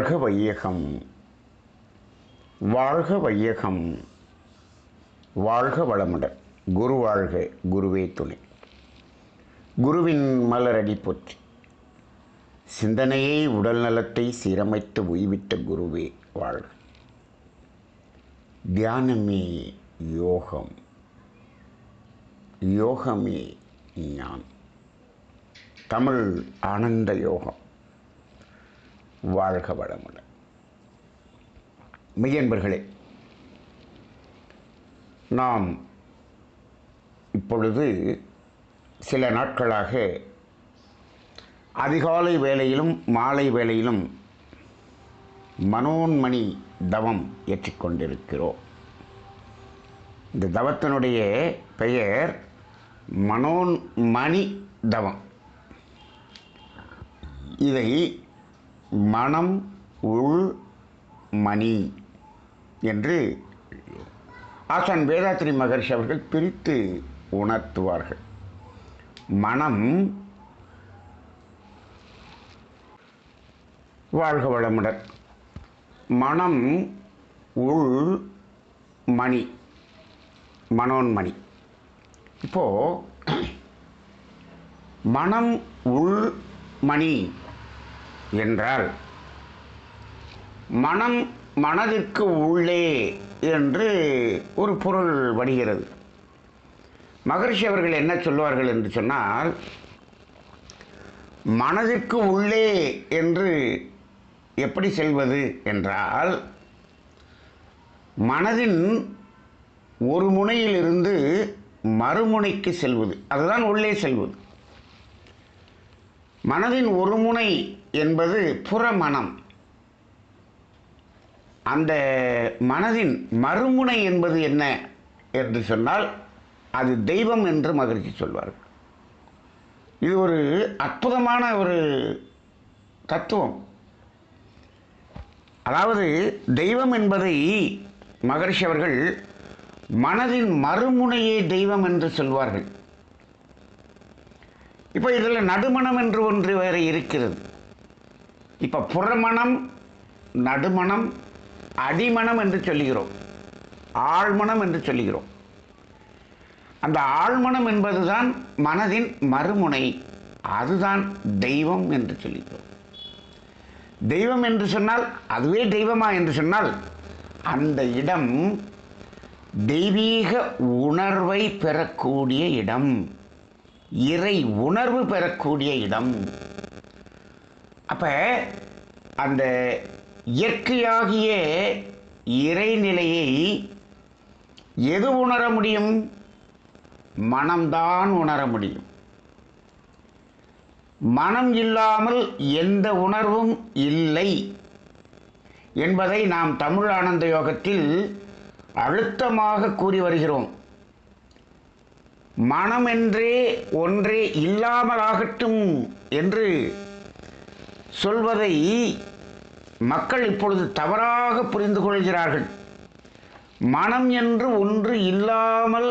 வாழ்க வையகம், வாழ்க வையகம், வாழ்க வளமுடன். குரு வாழ்க, குருவே துணை. குருவின் மலரடி போற்றி. சிந்தனையை உடல் நலத்தை சீரமைத்து உய்விட்ட குருவே வாழ்க. தியானமே யோகம், யோகமே ஞானம். தமிழ் ஆனந்த யோகம். வாழ்க வளமுடன். மெய்யன்பர்களே, நாம் இப்பொழுது சில நாட்களாக அதிகாலை வேளையிலும் மாலை வேளையிலும் மனோன்மணி தவம் ஏற்றிக்கொண்டிருக்கிறோம். இந்த தவத்தினுடைய பெயர் மனோன்மணி தவம். இதை மனம் உள் மணி என்று ஆசான் வேதாத்ரி மகர்ஷி அவர்கள் பிரித்து உணர்த்துவார்கள். மனம், வாழ்க வளமுடன், மனம் உள் மணி, மனோன்மணி. இப்போ மனம் உள் மணி என்றால் மனம் மனதிற்கு உள்ளே என்று ஒரு பொருள் வருகிறது. மகர்ஷி அவர்கள் என்ன சொல்வார்கள் என்று சொன்னால், மனதிற்கு உள்ளே என்று எப்படி செல்வது என்றால், மனதின் ஒரு முனையிலிருந்து மறுமுனைக்கு செல்வது, அதுதான் உள்ளே செல்வது. மனதின் ஒரு முனை என்பது புறமனம். அந்த மனதின் மறுமுனை என்பது என்ன என்று சொன்னால், அது தெய்வம் என்று மகிழ்ச்சி சொல்வார்கள். இது ஒரு அற்புதமான ஒரு தத்துவம். அதாவது தெய்வம் என்பதை மகர்ஷி அவர்கள் மனதின் மறுமுனையே தெய்வம் என்று சொல்வார்கள். இப்போ இதில் நடுமணம் என்று ஒன்று வேறு இருக்கிறது. இப்போ புறமணம், நடுமணம், அடிமணம் என்று சொல்லுகிறோம், ஆழ்மணம் என்று சொல்லுகிறோம். அந்த ஆழ்மணம் என்பதுதான் மனதின் மறுமுனை, அதுதான் தெய்வம் என்று சொல்லுகிறோம். தெய்வம் என்று சொன்னால் அதுவே தெய்வமா என்று சொன்னால், அந்த இடம் தெய்வீக உணர்வை பெறக்கூடிய இடம், இறை உணர்வு பெறக்கூடிய இடம். அப்ப அந்த இயற்கையாகிய இறைநிலையை எது உணர முடியும்? மனம்தான் உணர முடியும். மனம் இல்லாமல் எந்த உணர்வும் இல்லை என்பதை நாம் தமிழ் ஆனந்த யோகத்தில் அழுத்தமாக கூறி வருகிறோம். மனம் என்றே ஒன்றே இல்லாமலாகட்டும் என்று சொல்வதை மக்கள் இப்பொழுது தவறாக புரிந்து கொள்கிறார்கள். மனம் என்று ஒன்று இல்லாமல்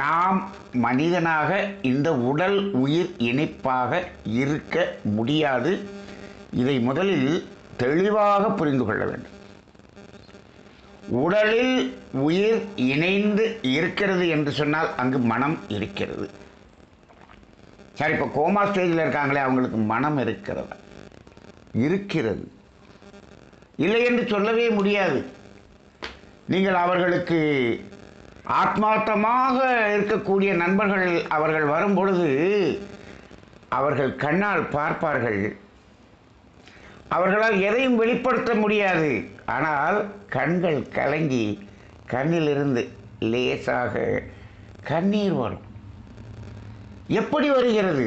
நாம் மனிதனாக இந்த உடல் உயிர் இணைப்பாக இருக்க முடியாது. இதை முதலில் தெளிவாக புரிந்து கொள்ள வேண்டும். உடலில் உயிர் இணைந்து இருக்கிறது என்று சொன்னால் அங்கு மனம் இருக்கிறது. சரி, இப்போ கோமா ஸ்டேஜில் இருக்காங்களே, அவங்களுக்கு மனம் இருக்கிறதா? இருக்கிறது. இல்லை என்று சொல்லவே முடியாது. நீங்கள் அவர்களுக்கு ஆத்மார்த்தமாக இருக்கக்கூடிய நண்பர்கள் அவர்கள் வரும்பொழுது அவர்கள் கண்ணால் பார்ப்பார்கள். அவர்களால் எதையும் வெளிப்படுத்த முடியாது. ஆனால் கண்கள் கலங்கி கண்ணிலிருந்து லேசாக கண்ணீர் வரும். எப்படி வருகிறது?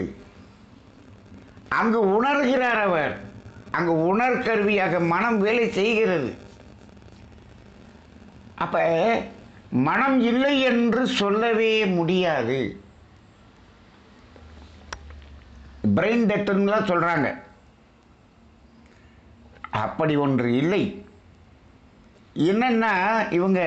அங்கு உணர்கிறார் அவர். அங்கு உணர்கருவியாக மனம் வேலை செய்கிறது. அப்ப மனம் இல்லை என்று சொல்லவே முடியாது. பிரெயின் டெத்துன்னு தான் சொல்றாங்க. அப்படி ஒன்று இல்லை. என்னன்னா, இவங்க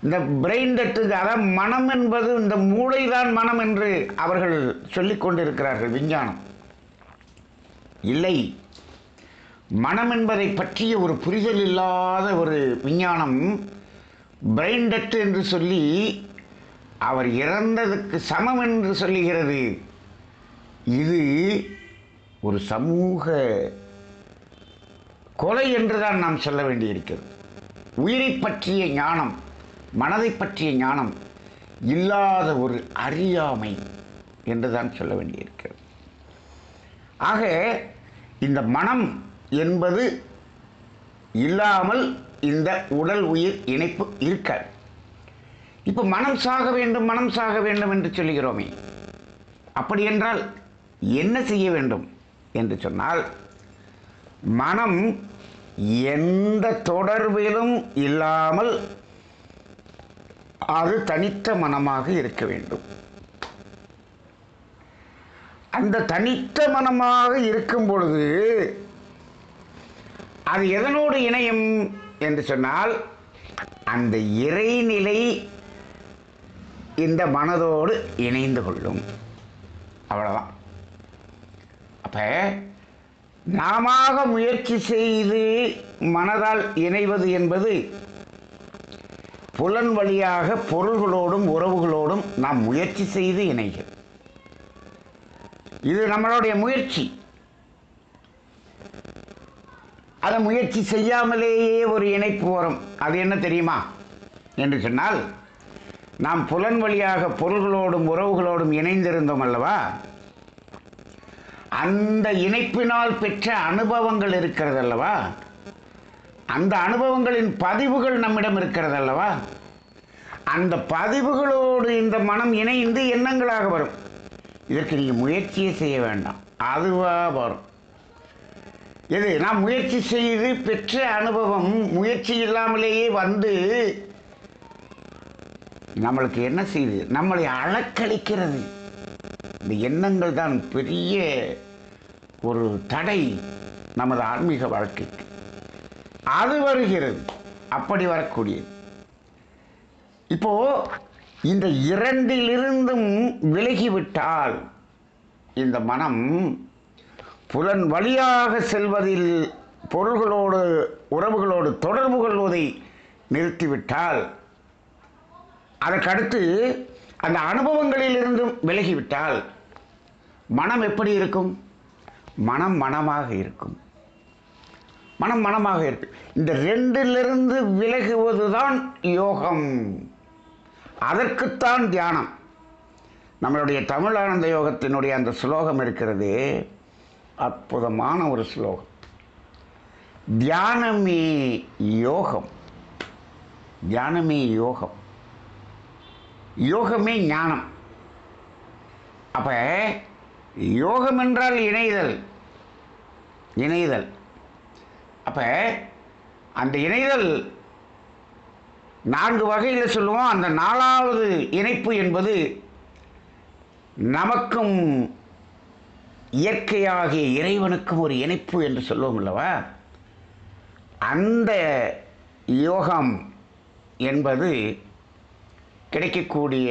இந்த பிரெயின் டெத்துக்கு, அதாவது மனம் என்பது இந்த மூளைதான் மனம் என்று அவர்கள் சொல்லிக் கொண்டிருக்கிறார்கள், விஞ்ஞானம். இல்லை. மனம் என்பதை பற்றிய ஒரு புரிதல் இல்லாத ஒரு விஞ்ஞானம் பிரெயின் டெத் என்று சொல்லி அவர் இறந்ததுக்கு சமம் என்று சொல்லுகிறது. இது ஒரு சமூக கொலை என்றுதான் நாம் சொல்ல வேண்டியிருக்கிறது. உயிரை பற்றிய ஞானம், மனதை பற்றிய ஞானம் இல்லாத ஒரு அறியாமை என்றுதான் சொல்ல வேண்டியிருக்கிறது. ஆக இந்த மனம் என்பது இல்லாமல் இந்த உடல் உயிர் இணைப்பு இருக்காது. இப்போ மனம் சாக வேண்டும், மனம் சாக வேண்டும் என்று சொல்லுகிறோமே, அப்படி என்றால் என்ன செய்ய வேண்டும் என்று சொன்னால், மனம் எந்த தொடர்பிலும் இல்லாமல் அது தனித்த மனமாக இருக்க வேண்டும். அந்த தனித்த மனமாக இருக்கும் பொழுது அது எதனோடு இணையும் என்று சொன்னால், அந்த இறைநிலை இந்த மனதோடு இணைந்து கொள்ளும். அவ்வளோதான். அப்போ நாம முயற்சி செய்து மனதால் இணைவது என்பது புலன் வழியாக பொருள்களோடும் உறவுகளோடும் நாம் முயற்சி செய்து இணைகிறோம். இது நம்மளுடைய முயற்சி. அதை முயற்சி செய்யாமலேயே ஒரு இணைப்பு வரும். அது என்ன தெரியுமா என்று சொன்னால், நாம் புலன் வழியாக பொருள்களோடும் உறவுகளோடும் இணைந்திருந்தோம் அல்லவா, அந்த இணைப்பினால் பெற்ற அனுபவங்கள் இருக்கிறது அல்லவா, அந்த அனுபவங்களின் பதிவுகள் நம்மிடம் இருக்கிறது அல்லவா, அந்த பதிவுகளோடு இந்த மனம் இணைந்து எண்ணங்களாக வரும். இதற்கு நீங்கள் முயற்சியே செய்ய வேண்டாம், அதுவாக வரும். எது நாம் முயற்சி செய்து பெற்ற அனுபவம் முயற்சி இல்லாமலேயே வந்து நம்மளுக்கு என்ன செய்யுது, நம்மளை அலக்களிக்கிறது. இந்த எண்ணங்கள் தான் பெரிய ஒரு தடை நமது ஆன்மீக வாழ்க்கைக்கு. அது வருகிறது, அப்படி வரக்கூடியது. இப்போ இந்த இரண்டிலிருந்தும் விலகிவிட்டால் இந்த மனம் புலன் வழியாக செல்வதில் பொருள்களோடு உறவுகளோடு தொடர்பு கொள்வதை நிறுத்திவிட்டால், அதற்கடுத்து அந்த அனுபவங்களிலிருந்தும் விலகிவிட்டால் மனம் எப்படி இருக்கும்? மனம் மனமாக இருக்கும். மனம் மனமாக இருக்கும். இந்த ரெண்டிலிருந்து விலகுவதுதான் யோகம். அதற்குத்தான் தியானம். நம்மளுடைய தமிழ் ஆனந்த யோகத்தினுடைய அந்த ஸ்லோகம் இருக்கிறது, அற்புதமான ஒரு ஸ்லோகம். தியானமே யோகம், தியானமே யோகம், யோகமே ஞானம். அப்ப யோகம் என்றால் இணைதல், இணைதல். அப்ப அந்த இணைதல் 4 வகையில் சொல்லுவோம். அந்த 4வது இணைப்பு என்பது நமக்கும் இயற்கையாகிய இறைவனுக்கும் ஒரு இணைப்பு என்று சொல்லுவோம் அல்லவா, அந்த யோகம் என்பது கிடைக்கக்கூடிய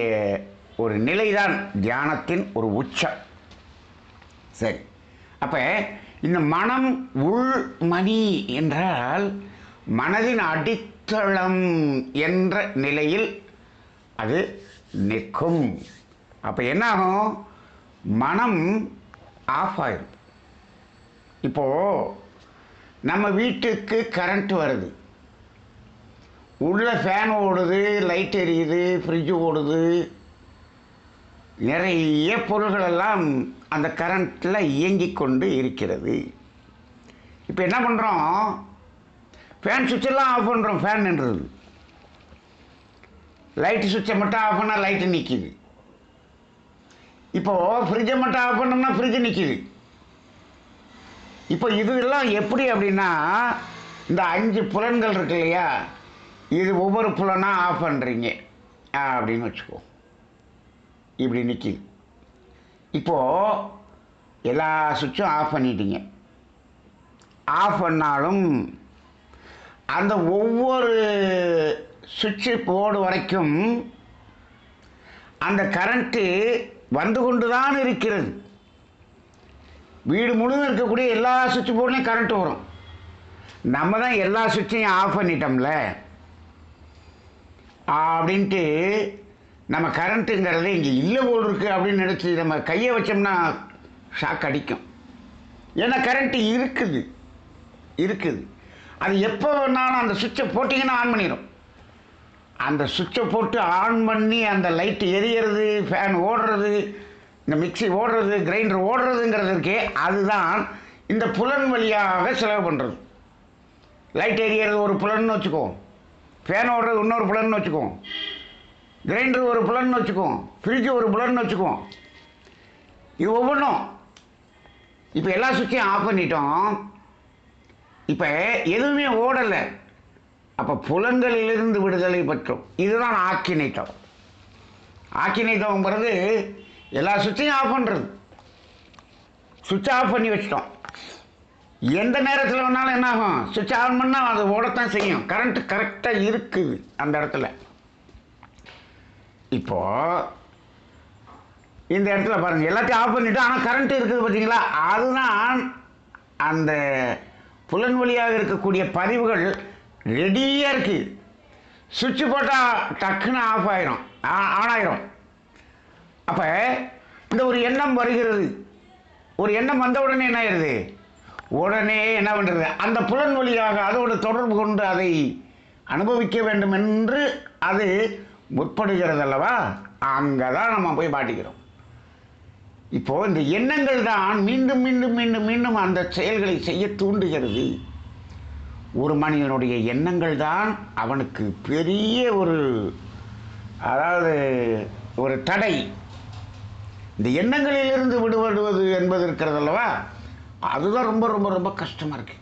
ஒரு நிலைதான் தியானத்தின் ஒரு உச்சம். சரி, அப்ப இந்த மனம் உள்மணி என்றால் மனதின் அடித்தளம் என்ற நிலையில் அது நிற்கும். அப்ப என்ன ஆகும்? மனம் ஆஃப் ஆயிடும். இப்போ நம்ம வீட்டுக்கு கரண்ட் வருது, உள்ள ஃபேன் ஓடுது, லைட் எரியுது, ஃப்ரிட்ஜு ஓடுது, நிறைய பொருள்களெல்லாம் அந்த கரண்ட்டில் இயங்கிக் கொண்டு இருக்கிறது. இப்போ என்ன பண்ணுறோம்? ஃபேன் சுவிட்செல்லாம் ஆஃப் பண்ணுறோம், ஃபேன் நின்றுது. லைட்டு சுவிட்சை மட்டும் ஆஃப் பண்ணால் லைட்டு நிற்கிது. இப்போது ஃப்ரிட்ஜை மட்டும் ஆஃப் பண்ணோம்னா ஃப்ரிட்ஜு நிற்கிது. இப்போ இதெல்லாம் எப்படி அப்படின்னா, இந்த 5 புலன்கள் இருக்கு இல்லையா, இது ஒவ்வொரு புலனாக ஆஃப் பண்ணுறீங்க அப்படின்னு வச்சுக்கோ, இப்படி நிற்கிது. இப்போது எல்லா சுவிட்சும் ஆஃப் பண்ணிட்டீங்க. ஆஃப் பண்ணாலும் அந்த ஒவ்வொரு சுவிட்சு போர்டு வரைக்கும் அந்த கரண்ட்டு வந்து கொண்டு தான் இருக்கிறது. வீடு முழுவதும் இருக்கக்கூடிய எல்லா சுவிட்ச் போர்ட்லேயும் கரண்ட்டு வரும். நம்ம தான் எல்லா சுவிட்சையும் ஆஃப் பண்ணிட்டோம்ல அப்படின்ட்டு நம்ம கரண்ட்டுங்கிறது இங்கே இல்லை போல் இருக்குது அப்படின்னு நினச்சி நம்ம கையை வச்சோம்னா ஷாக் அடிக்கும். ஏன்னா கரண்ட்டு இருக்குது. அது எப்போ வேணாலும் அந்த சுவிட்சை போட்டிங்கன்னா ஆன் பண்ணிடும். அந்த சுவிட்சை போட்டு ஆன் பண்ணி அந்த லைட்டு எரியறது, ஃபேன் ஓடுறது, இந்த மிக்சி ஓடுறது, கிரைண்டர் ஓடுறதுங்கிறது இருக்கே, அதுதான் இந்த புலன் வழியாக செலவு பண்ணுறது. லைட் எரியறது ஒரு புலன்னு வச்சுக்குவோம், ஃபேன் ஓடுறது இன்னொரு புலன்னு வச்சுக்குவோம், கிரைண்டர் ஒரு புலன்னு வச்சுக்குவோம், ஃப்ரிட்ஜ் ஒரு புலன்னு வச்சுக்குவோம். இது ஒவ்வொன்றும் இப்போ எல்லா சுவிட்சையும் ஆஃப் பண்ணிட்டோம். இப்போ எதுவுமே ஓடலை. அப்போ புலன்களிலிருந்து விடுதலை பெற்றோம். இதுதான் ஆக்கினைத்தவம். ஆக்கினைத்தவங்கிறது எல்லா சுவிட்சையும் ஆஃப் பண்ணுறது. சுவிட்ச் ஆஃப் பண்ணி வச்சிட்டோம். எந்த நேரத்தில் வேணாலும் என்ன ஆகும், சுவிட்ச் ஆன் பண்ணால் அது ஓடத்தான் செய்யும். கரண்ட்டு கரெக்டாக இருக்குது அந்த இடத்துல. இப்போது இந்த இடத்துல பாருங்கள், எல்லாத்தையும் ஆஃப் பண்ணிவிட்டு ஆனால் கரண்ட்டு இருக்குது பார்த்தீங்களா? அதுதான் அந்த புலன் வழியாக இருக்கக்கூடிய பதிவுகள் ரெடியாக இருக்குது. சுவிட்சு போட்டால் டக்குன்னு ஆஃப் ஆயிரும், ஆன் ஆயிரும். அப்போ இந்த ஒரு எண்ணம் வருகிறது. ஒரு எண்ணம் வந்த உடனே என்ன ஆயிடுது, உடனே என்ன பண்ணுறது, அந்த புலன் வழியாக அதோடு தொடர்பு கொண்டு அதை அனுபவிக்க வேண்டும் என்று அது முற்படுகிறது அல்லவா? அங்கே தான் நம்ம போய் மாட்டிக்கிறோம். இப்போது இந்த எண்ணங்கள் தான் மீண்டும் மீண்டும் மீண்டும் மீண்டும் அந்த செயல்களை செய்ய தூண்டுகிறது. ஒரு மனிதனுடைய எண்ணங்கள் தான் அவனுக்கு பெரிய அதாவது ஒரு தடை. இந்த எண்ணங்களிலிருந்து விடுபடுவது என்பது இருக்கிறது அல்லவா, அதுதான் ரொம்ப ரொம்ப ரொம்ப கஷ்டமாக இருக்கு.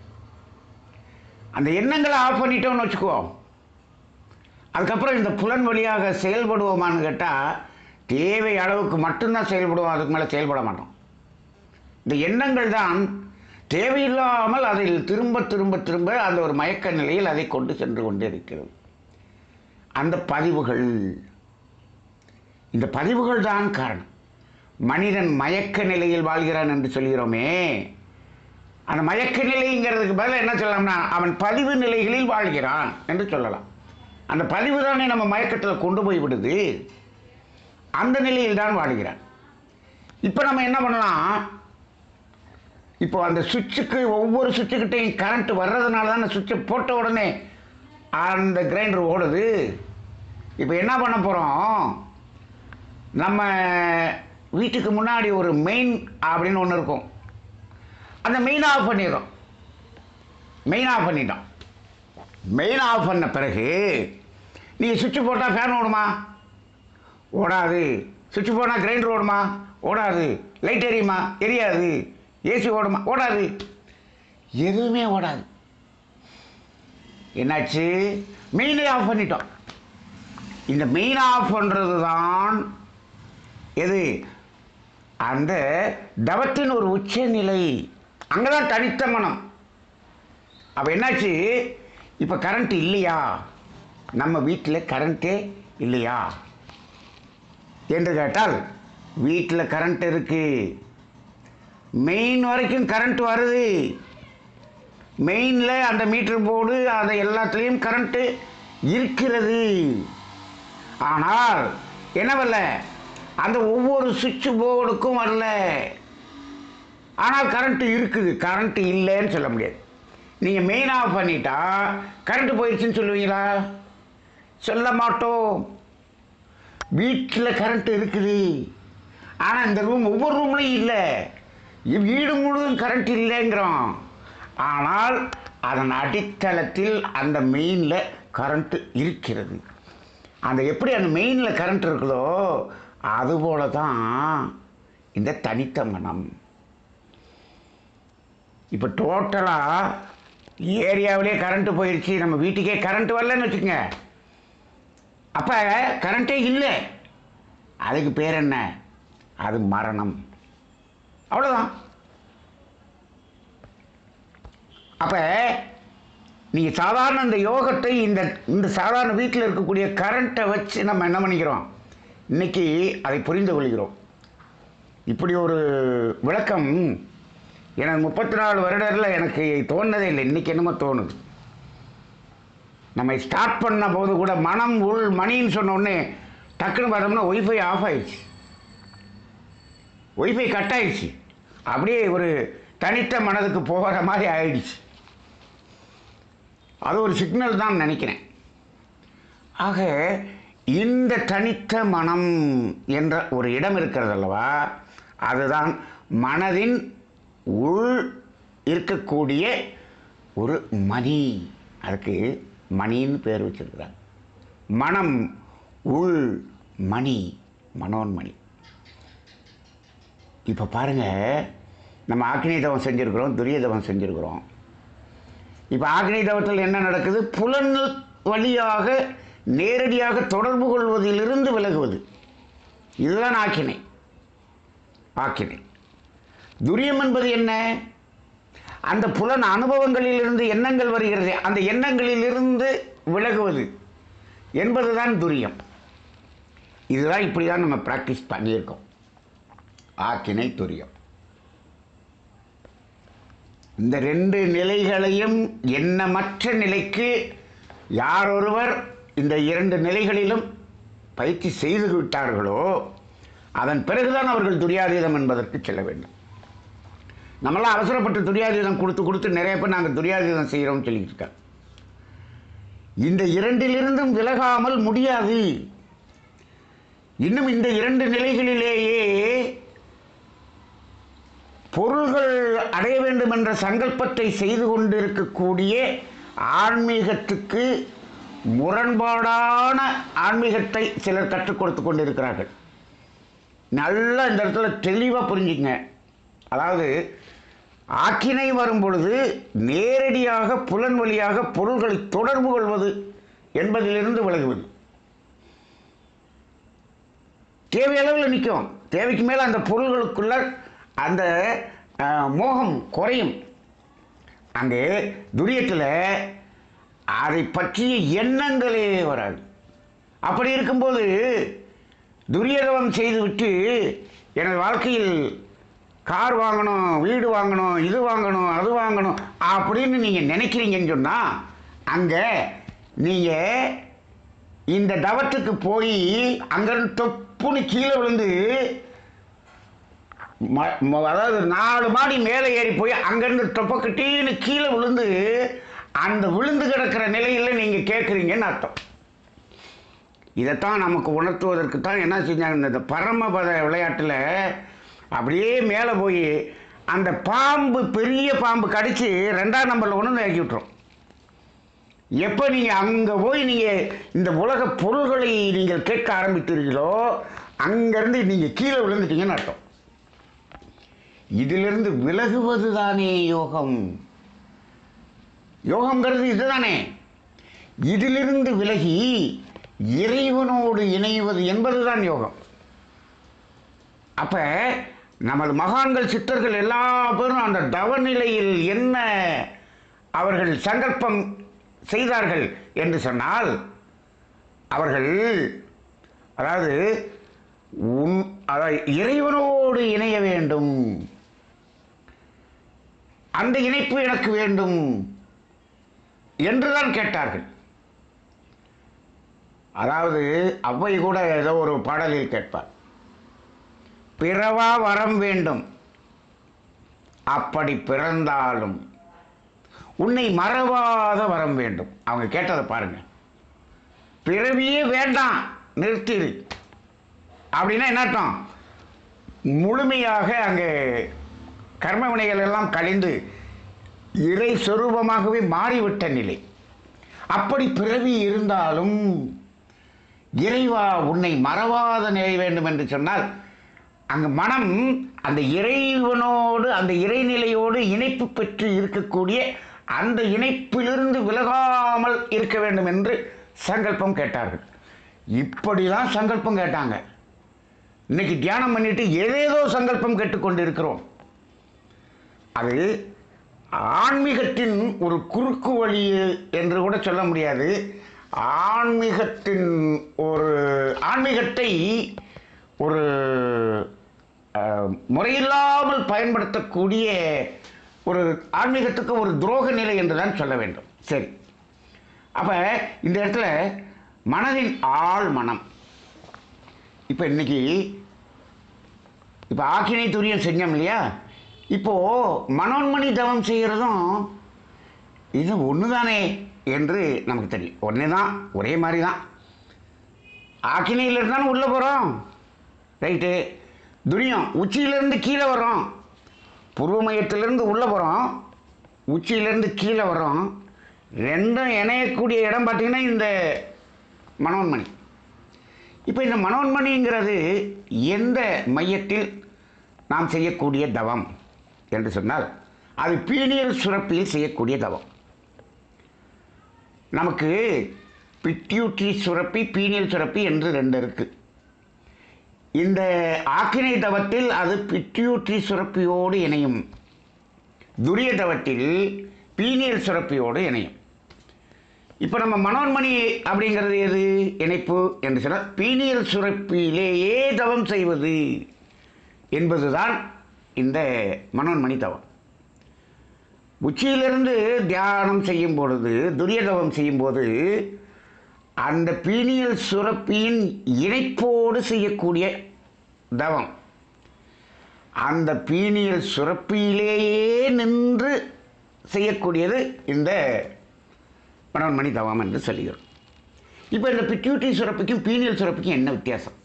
அந்த எண்ணங்களை ஆஃப் பண்ணிட்டோம்னு வச்சுக்குவோம், அதுக்கப்புறம் இந்த புலன் வழியாக செயல்படுவோமான்னு கேட்டால் தேவை அளவுக்கு மட்டும்தான் செயல்படுவோம், அதுக்கு மேலே செயல்பட மாட்டோம். இந்த எண்ணங்கள் தான் தேவையில்லாமல் அதில் திரும்ப திரும்ப திரும்ப அந்த ஒரு மயக்க நிலையில் அதை கொண்டு சென்று கொண்டே இருக்கிறது. அந்த பதிவுகள், இந்த பதிவுகள் தான் காரணம். மனிதன் மயக்க நிலையில் வாழ்கிறான் என்று சொல்கிறோமே, அந்த மயக்க நிலைங்கிறதுக்கு பதிலாக என்ன சொல்லலாம்னா அவன் பதிவு நிலைகளில் வாழ்கிறான் என்று சொல்லலாம். அந்த பதிவு தானே நம்ம மயக்கத்தில் கொண்டு போய் விடுது. அந்த நிலையில் தான் வாழ்கிறான். இப்போ நம்ம என்ன பண்ணலாம், இப்போ அந்த சுவிட்சுக்கு ஒவ்வொரு சுவிட்சுக்கிட்டையும் கரண்ட் வர்றதுனால தான் அந்த சுவிட்சை போட்ட உடனே அந்த கிரைண்டர் ஓடுது. இப்போ என்ன பண்ண போகிறோம், நம்ம வீட்டுக்கு முன்னாடி ஒரு மெயின் அப்படின்னு ஒன்று இருக்கும், அந்த மெயின் ஆஃப் பண்ணிடுறோம். மெயின் ஆஃப் பண்ணிட்டோம். மெயின் ஆஃப் பண்ண பிறகு நீங்கள் சுவிட்சு போட்டால் ஃபேன் ஓடுமா? ஓடாது. சுவிட்சு போனால் கிரைண்டர் ஓடுமா? ஓடாது. லைட் எரியுமா? எரியாது. ஏசி ஓடுமா? ஓடாது. எதுவுமே ஓடாது. என்னாச்சு, மெயினை ஆஃப் பண்ணிட்டோம். இந்த மெயின் ஆஃப் பண்ணுறது தான் எது, அந்த தவத்தின் ஒரு உச்சநிலை. அங்கே தான் தனித்த மனம். அப்போ என்னாச்சு, இப்போ கரண்ட் இல்லையா, நம்ம வீட்டில் கரண்ட்டே இல்லையா என்று கேட்டால் வீட்டில் கரண்ட் இருக்கு. மெயின் வரைக்கும் கரண்ட் வருது. மெயினில் அந்த மீட்டர் போர்டு அதை எல்லாத்துலேயும் கரண்ட்டு இருக்கிறது. ஆனால் என்ன வரல, அந்த ஒவ்வொரு சுவிட்ச் போர்டுக்கும் வரல. ஆனால் கரண்ட்டு இருக்குது. கரண்ட்டு இல்லைன்னு சொல்ல முடியாது. நீங்கள் மெயின் ஆஃப் பண்ணிட்டா கரண்ட்டு போயிடுச்சுன்னு சொல்லுவீங்களா? சொல்ல மாட்டோம். வீட்டில் கரண்ட்டு இருக்குது, ஆனால் இந்த ரூம் ஒவ்வொரு ரூம்லையும் இல்லை. வீடு முழுவதும் கரண்ட் இல்லைங்கிறோம். ஆனால் அதன் அடித்தளத்தில் அந்த மெயினில் கரண்ட்டு இருக்கிறது. அந்த எப்படி அந்த மெயினில் கரண்ட் இருக்குதோ அதுபோல தான் இந்த தனித்த மனம். இப்போ டோட்டலாக ஏரியாவிலே கரண்ட்டு போயிடுச்சு, நம்ம வீட்டுக்கே கரண்ட் வரலன்னு வச்சுக்கோங்க. அப்போ கரண்ட்டே இல்லை. அதுக்கு பேர் என்ன, அது மரணம். அவ்வளோதான். அப்போ நீங்கள் சாதாரண இந்த யோகத்தை இந்த சாதாரண வீட்டில் இருக்கக்கூடிய கரண்ட்டை வச்சு நம்ம என்ன பண்ணிக்கிறோம், இன்றைக்கி அதை புரிந்து கொள்கிறோம். இப்படி ஒரு விளக்கம் எனக்கு 34 வருடத்தில் எனக்கு தோணுனதே இல்லை. இன்றைக்கி என்னமோ தோணுது. நம்ம ஸ்டார்ட் பண்ண போது கூட மனம் உள் மணின்னு சொன்ன உடனே டக்குன்னு பார்த்தோம்னா ஒய்ஃபை ஆஃப் ஆயிடுச்சு, ஒய்ஃபை கட் ஆயிடுச்சு. அப்படியே ஒரு தனித்த மனதுக்கு போகிற மாதிரி ஆயிடுச்சு. அது ஒரு சிக்னல் தான் நினைக்கிறேன். ஆக இந்த தனித்த மனம் என்ற ஒரு இடம் இருக்கிறது அல்லவா, அதுதான் மனதின் உள் இருக்கக்கூடிய ஒரு மணி. அதுக்கு மணின்னு பேர் வச்சிருக்கிறாங்க. மனம் உள் மணி, மனோன்மணி. இப்போ பாருங்கள், நம்ம ஆக்கினி தவம் செஞ்சுருக்கிறோம், துரிய தவம் செஞ்சுருக்கிறோம். இப்போ ஆக்கினி தவத்தில் என்ன நடக்குது? புலன் வழியாக நேரடியாக தொடர்பு கொள்வதிலிருந்து விலகுவது, இதுதான் ஆக்கினை. ஆக்கினை. துரியம் என்பது என்ன? அந்த புலன் அனுபவங்களிலிருந்து எண்ணங்கள் வருகிறது, அந்த எண்ணங்களிலிருந்து விலகுவது என்பதுதான் துரியம். இதுதான் இப்படி தான் நம்ம ப்ராக்டிஸ் பண்ணியிருக்கோம். ஆக்கினை, துரியம். இந்த 2 நிலைகளையும் எண்ணமற்ற நிலைக்கு யார் ஒருவர் இந்த 2 நிலைகளிலும் பயிற்சி செய்து விட்டார்களோ அதன் பிறகுதான் அவர்கள் துரியாதீதம் என்பதற்கு செல்ல வேண்டும். நம்மளாம் அவசரப்பட்டு துரியாதீதம் கொடுத்து நிறைய பேர் நாங்கள் துரியாதீதம் செய்கிறோம்னு சொல்லிட்டு இருக்காங்க. இந்த 2லிருந்தும் விலகாமல் முடியாது. இன்னும் இந்த 2 நிலைகளிலேயே பொருள்கள் அடைய வேண்டும் என்ற சங்கல்பத்தை செய்து கொண்டிருக்கக்கூடிய ஆன்மீகத்துக்கு முரண்பாடான ஆன்மீகத்தை சிலர் கற்றுக் கொடுத்து கொண்டிருக்கிறார்கள். நல்லா இந்த இடத்துல தெளிவாக புரிஞ்சுங்க. அதாவது ஆக்கினை வரும் பொழுது நேரடியாக புலன் வழியாக பொருள்களை தொடர்பு கொள்வது என்பதிலிருந்து விலகுவது. தேவையளவில் நிற்கும், தேவைக்கு மேலே அந்த பொருள்களுக்குள்ள அந்த மோகம் குறையும். அங்கே துரியத்தில் அதை பற்றிய எண்ணங்களே வராது. அப்படி இருக்கும்போது துரியதவம் செய்துவிட்டு எனது வாழ்க்கையில் கார் வாங்கணும், வீடு வாங்கணும், இது வாங்கணும், அது வாங்கணும் அப்படின்னு நீங்கள் நினைக்கிறீங்கன்னு சொன்னால் அங்கே நீங்கள் இந்த தவத்துக்கு போய் அங்கேருந்து தொப்புன்னு கீழே விழுந்து, அதாவது 4 மாடி மேலே ஏறி போய் அங்கேருந்து தொப்பக்கட்டின்னு கீழே விழுந்து அந்த விழுந்து கிடக்கிற நிலையில் நீங்கள் கேட்குறீங்கன்னு அர்த்தம். இதைத்தான் நமக்கு உணர்த்துவதற்கு தான் என்ன செஞ்சாங்க, இந்த பரமபத விளையாட்டில் அப்படியே மேலே போய் அந்த பாம்பு, பெரிய பாம்பு கடித்து 2ஆம் நம்பரில் கொண்டு இறக்கி விட்டுரும். எப்போ நீங்கள் அங்கே போய் நீங்கள் இந்த உலக பொருள்களை நீங்கள் கேட்க ஆரம்பித்தீர்களோ அங்கேருந்து நீங்கள் கீழே விழுந்துட்டீங்கன்னு அர்த்தம். இதிலிருந்து விலகுவது தானே யோகம். யோகங்கிறது இதுதானே. இதிலிருந்து விலகி இறைவனோடு இணைவது என்பதுதான் யோகம். அப்போ நமது மகான்கள் சித்தர்கள் எல்லா பேரும் அந்த தவநிலையில் என்ன அவர்கள் சங்கல்பம் செய்தார்கள் என்று சொன்னால், அவர்கள் அதாவது இறைவனோடு இணைய வேண்டும், அந்த இணைப்பு எனக்கு வேண்டும் என்றுதான் கேட்டார்கள். அதாவது அவ்வை கூட ஏதோ ஒரு பாடலில் கேட்பார், பிறவா வரம் வேண்டும், அப்படி பிறந்தாலும் உன்னை மறவாத வரம் வேண்டும். அவங்க கேட்டதை பாருங்க. பிறவியே வேண்டாம், நிறுத்திடு அப்படின்னா என்ன அர்த்தம்? முழுமையாக அங்கே கர்ம வினைகள் எல்லாம் கழிந்து இறை சொரூபமாகவே மாறிவிட்ட நிலை. அப்படி பிறவி இருந்தாலும் இறைவா உன்னை மறவாத நிலை வேண்டும் என்று சொன்னால் அங்கு மனம் அந்த இறைவனோடு அந்த இறைநிலையோடு இணைப்பு பெற்று இருக்கக்கூடிய அந்த இணைப்பிலிருந்து விலகாமல் இருக்க வேண்டும் என்று சங்கல்பம் கேட்டார்கள். இப்படிதான் சங்கல்பம் கேட்டாங்க. இன்னைக்கு தியானம் பண்ணிட்டு ஏதேதோ சங்கல்பம் கேட்டுக்கொண்டு இருக்கிறோம். அது ஆன்மீகத்தின் ஒரு குறுக்கு வழி என்று கூட சொல்ல முடியாது. ஆன்மீகத்தை ஒரு முறையில்லாமல் பயன்படுத்தக்கூடிய ஒரு ஆன்மீகத்துக்கு ஒரு துரோக நிலை என்று தான் சொல்ல வேண்டும். சரி, அப்போ இந்த இடத்துல மனதின் ஆழ் மனம். இப்போ இன்னைக்கு ஆக்கினை துரியம் செஞ்சோம் இல்லையா? இப்போது மனோன்மணி தவம் செய்கிறதும் இது ஒன்று தானே என்று நமக்கு தெரியும். ஒன்றே தான், ஒரே மாதிரி தான். ஆக்கினையில் இருந்தாலும் உள்ளே போகிறோம், ரைட்டு. துரியம் உச்சியிலேருந்து கீழே வரோம், பூர்வ மையத்திலேருந்து உள்ளே போகிறோம், உச்சியிலேருந்து கீழே வரோம். ரெண்டும் இணையக்கூடிய இடம் பார்த்திங்கன்னா இந்த மனோன்மணி. இப்போ இந்த மனோன்மணிங்கிறது எந்த மையத்தில் நாம் செய்யக்கூடிய தவம் என்று சொன்னால் அது பீனியல் சுரப்பியில் செய்யக்கூடிய தவம். நமக்கு பிட்யூட்ரி சுரப்பி, பீனியல் சுரப்பி என்று ரெண்டு இருக்குது. இந்த ஆக்கினை தவத்தில் அது பிட்யூட்ரி சுரப்பியோடு இணையும், துரிய தவத்தில் பீனியல் சுரப்பியோடு இணையும். இப்போ நம்ம மனோன்மணி அப்படிங்கிறது எது இணைப்பு என்று சொன்னால் பீனியல் சுரப்பியிலேயே தவம் செய்வது என்பதுதான் இந்த மனோன்மணி தவம். உச்சியிலிருந்து தியானம் செய்யும் பொழுது, துரிய தவம் செய்யும்போது அந்த பீனியல் சுரப்பியின் இணைப்போடு செய்யக்கூடிய தவம், அந்த பீனியல் சுரப்பியிலேயே நின்று செய்யக்கூடியது இந்த மனோன்மணி தவம் என்று சொல்லுகிறோம். இப்போ இந்த பிட்யூட்ரி சுரப்பிக்கும் பீனியல் சுரப்பிக்கும் என்ன வித்தியாசம்?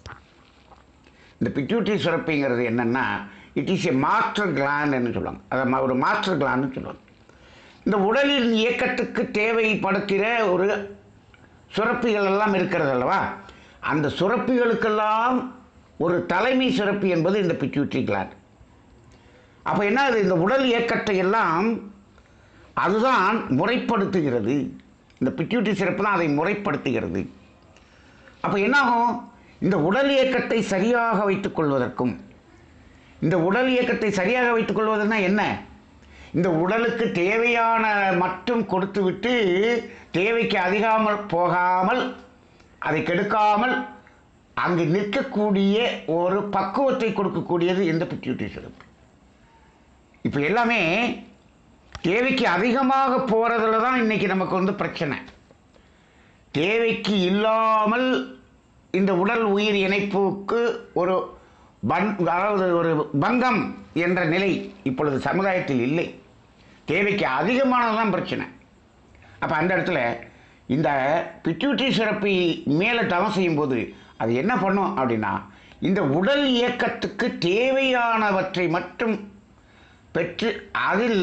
இந்த பிட்யூட்ரி சுரப்பிங்கிறது என்னென்னா, இட் இஸ் எ மாஸ்டர் கிளாண்டுன்னு சொல்லுவாங்க. அதை ஒரு மாஸ்டர் கிளாண்டுன்னு சொல்லுவாங்க. இந்த உடலின் இயக்கத்துக்கு தேவைப்படுகிற ஒரு சுரப்பிகள் எல்லாம் இருக்கிறது அல்லவா? அந்த சுரப்பிகளுக்கெல்லாம் ஒரு தலைமை சுரப்பி என்பது இந்த பிட்யூட்ரி கிளாண்ட். அப்போ என்ன ஆகுது? இந்த உடல் இயக்கத்தை எல்லாம் அதுதான் முறைப்படுத்துகிறது. இந்த பிட்யூட்ரி சுரப்பு தான் அதை முறைப்படுத்துகிறது. அப்போ என்னாகும்? இந்த உடல் இயக்கத்தை சரியாக வைத்துக் கொள்வதற்கும், இந்த உடல் இயக்கத்தை சரியாக வைத்துக் கொள்வதுன்னா என்ன? இந்த உடலுக்கு தேவையான மட்டும் கொடுத்துவிட்டு தேவைக்கு அதிகாமல் போகாமல், அதை கெடுக்காமல் அங்கு நிற்கக்கூடிய ஒரு பக்குவத்தை கொடுக்கக்கூடியது இந்த பிட்யூட்ரி சுரப்பு. இப்போ எல்லாமே தேவைக்கு அதிகமாக போகிறதுல தான் இன்றைக்கி நமக்கு பிரச்சனை. தேவைக்கு இல்லாமல் இந்த உடல் உயிர் இணைப்புக்கு ஒரு அதாவது ஒரு பங்கம் என்ற நிலை இப்பொழுது சமுதாயத்தில் இல்லை. தேவைக்கு அதிகமானதுதான் பிரச்சனை. அப்போ அந்த இடத்துல இந்த பிட்யூட்ரி சுரப்பி மேலே தவம் செய்யும்போது அது என்ன பண்ணும் அப்படின்னா, இந்த உடல் இயக்கத்துக்கு தேவையானவற்றை மட்டும் பெற்று அதில்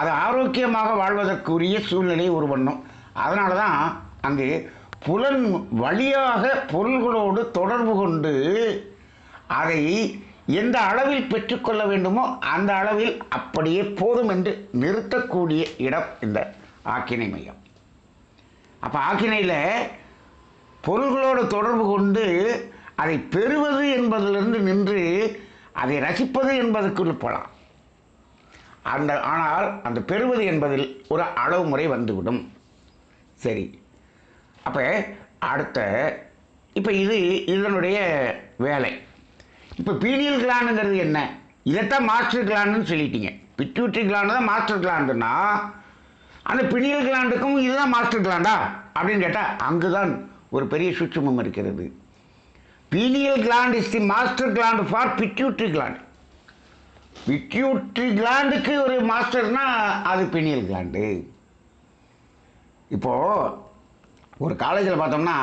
அது ஆரோக்கியமாக வாழ்வதற்குரிய சூழ்நிலையை உருவண்ணும். அதனால தான் அங்கு புலன் வழியாக பொருள்களோடு தொடர்பு கொண்டு அதை எந்த அளவில் பெற்றுக்கொள்ள வேண்டுமோ அந்த அளவில் அப்படியே போதும் என்று நிறுத்தக்கூடிய இடம் இந்த ஆக்கினை மையம். அப்போ ஆக்கினையில் பொருள்களோடு தொடர்பு கொண்டு அதை பெறுவது என்பதிலிருந்து நின்று அதை ரசிப்பது என்பதற்குள் போகலாம். ஆனால் அந்த பெறுவது என்பதில் ஒரு அளவு முறை வந்துவிடும். சரி, அப்போ அடுத்த இப்போ இதனுடைய வேலை. இப்போ பீனியல் கிளாண்டுங்கிறது என்ன? இதைத்தான் மாஸ்டர் கிளாண்டுன்னு சொல்லிட்டீங்க. பிட்யூட்ரி கிளாண்டு தான் மாஸ்டர் கிளாண்டுன்னா அந்த பினியல் கிளாண்டுக்கும் இதுதான் மாஸ்டர் கிளாண்டா அப்படின்னு கேட்டால் அங்கு தான் ஒரு பெரிய சூட்சுமம் இருக்கிறது. Pineal gland is the master gland for pituitary gland. Pituitary கிளாண்டுக்கு ஒரு மாஸ்டர்னா அது பீனியல் கிளாண்டு. இப்போது ஒரு காலேஜில் பார்த்தோம்னா